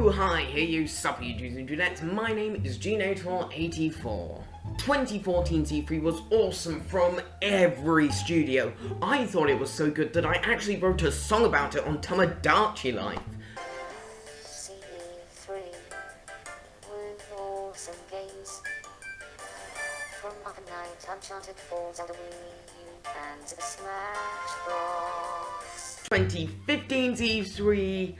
Oh hi, hey you supper you dudes and dudettes, my name is Gino84. 2014 Z3 was awesome from every studio. I thought it was so good that I actually wrote a song about it on Tomodachi Life. Z3 with awesome games. From Other Night, Uncharted 4, Zelda Wii U, and Smash Bros. 2015 Z3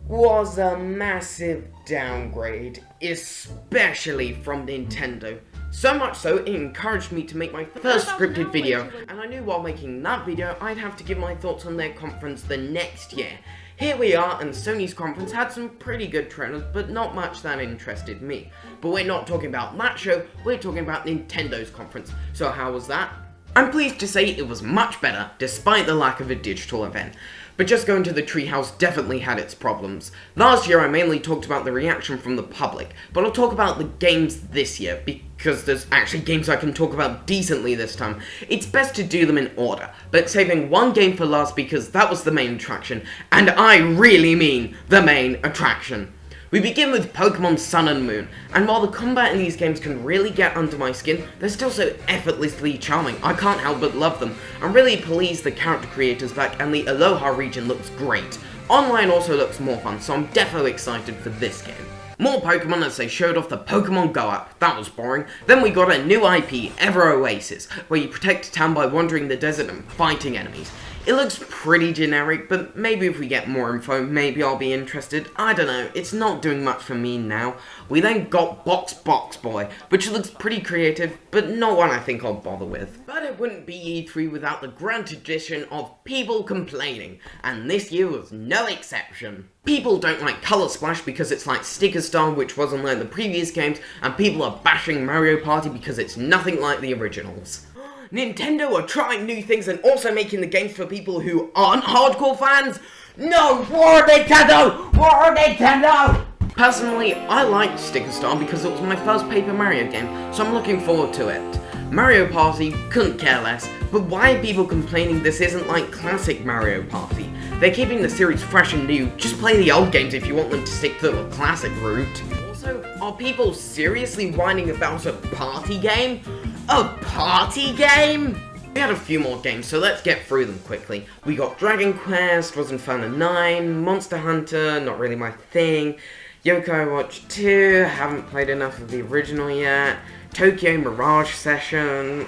was a massive downgrade, especially from Nintendo. So much so, it encouraged me to make my first scripted video, and I knew while making that video, I'd have to give my thoughts on their conference the next year. Here we are, and Sony's conference had some pretty good trailers, but not much that interested me. But we're not talking about that show, we're talking about Nintendo's conference. So how was that? I'm pleased to say it was much better, despite the lack of a digital event. But just going to the Treehouse definitely had its problems. Last year I mainly talked about the reaction from the public, but I'll talk about the games this year, because there's actually games I can talk about decently this time. It's best to do them in order, but saving one game for last because that was the main attraction, and I really mean the main attraction. We begin with Pokemon Sun and Moon, and while the combat in these games can really get under my skin, they're still so effortlessly charming. I can't help but love them. I'm really pleased the character creator's back and the Aloha region looks great. Online also looks more fun, so I'm definitely excited for this game. More Pokemon as they showed off the Pokemon Go app. That was boring. Then we got a new IP, Ever Oasis, where you protect a town by wandering the desert and fighting enemies. It looks pretty generic, but maybe if we get more info, maybe I'll be interested. I don't know, it's not doing much for me now. We then got BoxBox Boy, which looks pretty creative, but not one I think I'll bother with. But it wouldn't be E3 without the grand tradition of people complaining, and this year was no exception. People don't like Color Splash because it's like Sticker Star, which wasn't like the previous games, and people are bashing Mario Party because it's nothing like the originals. Nintendo are trying new things and also making the games for people who aren't hardcore fans? No! War Nintendo! War Nintendo! Personally, I liked Sticker Star because it was my first Paper Mario game, so I'm looking forward to it. Mario Party, couldn't care less, but why are people complaining this isn't like classic Mario Party? They're keeping the series fresh and new, just play the old games if you want them to stick to the classic route. Also, are people seriously whining about a party game? A party game? We had a few more games, so let's get through them quickly. We got Dragon Quest, Was Inferno 9, Monster Hunter, not really my thing, Yokai Watch 2, haven't played enough of the original yet, Tokyo Mirage Session,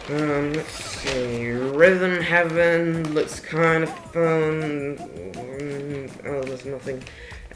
let's see, Rhythm Heaven, looks kind of fun, oh, there's nothing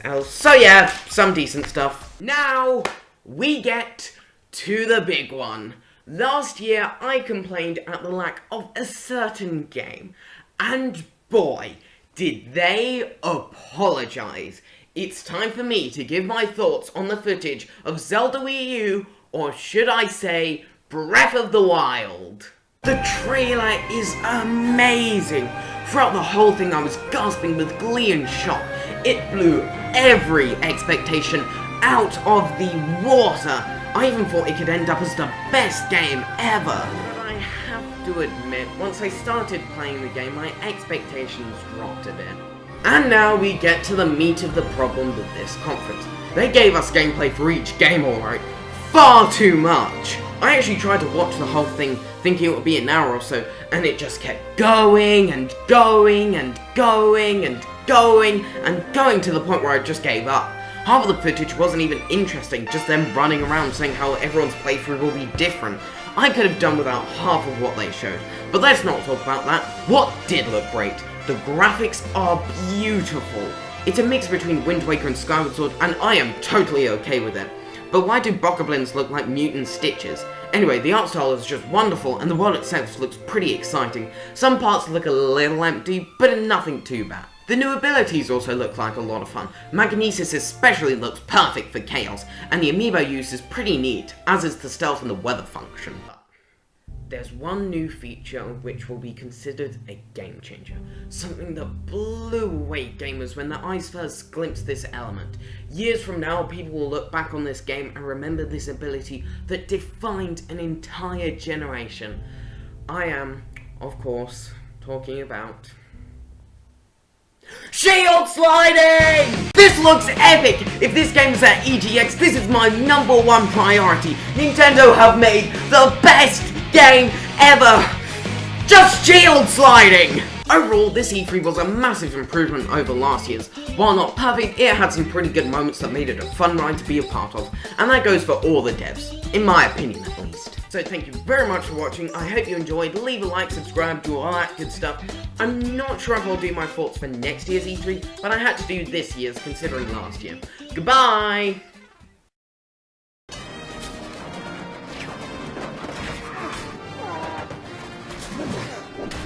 else. So yeah, some decent stuff. Now, we get to the big one. Last year, I complained at the lack of a certain game, and boy, did they apologize. It's time for me to give my thoughts on the footage of Zelda Wii U, or should I say, Breath of the Wild. The trailer is amazing. Throughout the whole thing, I was gasping with glee and shock. It blew every expectation out of the water. I even thought it could end up as the best game ever. But I have to admit, once I started playing the game, my expectations dropped a bit. And now we get to the meat of the problem with this conference. They gave us gameplay for each game, alright. Far too much! I actually tried to watch the whole thing thinking it would be an hour or so, and it just kept going and going and going and going and going to the point where I just gave up. Half of the footage wasn't even interesting, just them running around saying how everyone's playthrough will be different. I could have done without half of what they showed, but let's not talk about that. What did look great? The graphics are beautiful. It's a mix between Wind Waker and Skyward Sword, and I am totally okay with it. But why do bokoblins look like mutant Stitches? Anyway, the art style is just wonderful, and the world itself looks pretty exciting. Some parts look a little empty, but nothing too bad. The new abilities also look like a lot of fun. Magnesis especially looks perfect for Chaos, and the amiibo use is pretty neat, as is the stealth and the weather function. But there's one new feature which will be considered a game changer. Something that blew away gamers when their eyes first glimpsed this element. Years from now, people will look back on this game and remember this ability that defined an entire generation. I am, of course, talking about shield sliding! looks epic! If this game is at EGX, this is my #1 priority. Nintendo have made the best game ever! Just shield sliding! Overall, this E3 was a massive improvement over last year's. While not perfect, it had some pretty good moments that made it a fun ride to be a part of, and that goes for all the devs, in my opinion at least. So thank you very much for watching, I hope you enjoyed, leave a like, subscribe, do all that good stuff. I'm not sure if I'll do my thoughts for next year's E3, but I had to do this year's considering last year. Goodbye!